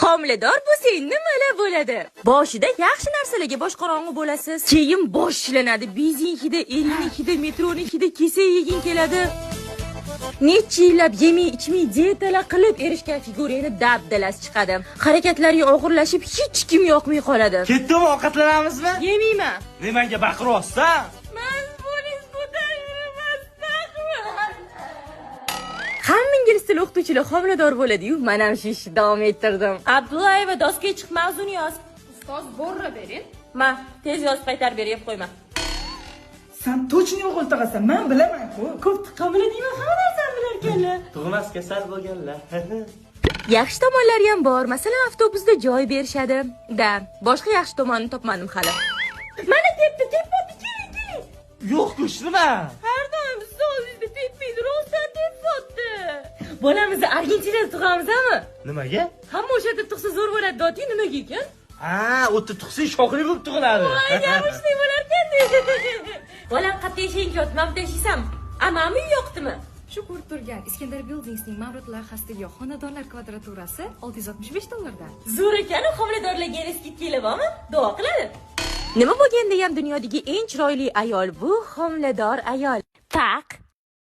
Homilador bo'lsang nimalar bo'ladi? Boshida yaxshi narsalarga boshqarong'i bo'lasiz. Keyin boshlanadi. Benzinkida, elnikida, metronikida kesak yegin keladi. Necha yillab yemay ichmay dietalar qilib erishgan figurangni dabdalasi chiqadi. Harakatlarga og'irlashib hech kim yoqmay qoladi. Ketdimi, ovqatlanamizmi? Yemayman. Nimaga baqiryapsan? Men polis ko'tarmasman. Hamma ingliz tili o'qituvchilar homilador bo'ladi-yu, men ham shu ishni davom ettirdim. Abdullayeva doskaga chiqib mavzuni yoz. Ustoz borra bering. Ma, tez yozib qaytarib ber, yeb qo'yma. Sen точно o'g'il tug'asan, men bilaman-ku. Ko'p qabila deyman, hamma narsani bilarkanlar. Tug'mas kasal bo'lganlar. Yaxshi tomonlari ham bor. Masalan, avtobusda joy berishadi. Da, boshqa yaxshi tomonini topmadim hali. Mana tepdi, keling. Yo'q-ku, nima? Har doim stolingizda tepmaydi, rostdan tepdi. Bolamizni Argentinada tug'amizmi? Nimaga? Hamma o'sha yerda tug'sa zo'r bo'ladi, doti nimaga ekan? O'ta tug'sang shoxli bo'lib tug'iladi. Voy, gaplashmay bo'larkan. Bolam qayerda yashaying, man bilan yashaysam, amami yo'qdimi? Shu ko'rib turgan Iskandar Buildings'ning Mavlud loyihasidagi xonadonlar kvadraturasi $665 dan. Zo'r ekan, homiladorlarga riskit kelibami? Duo qiladi. Nima bo'lganda ham dunyodagi eng chiroyli ayol bu homilador ayol.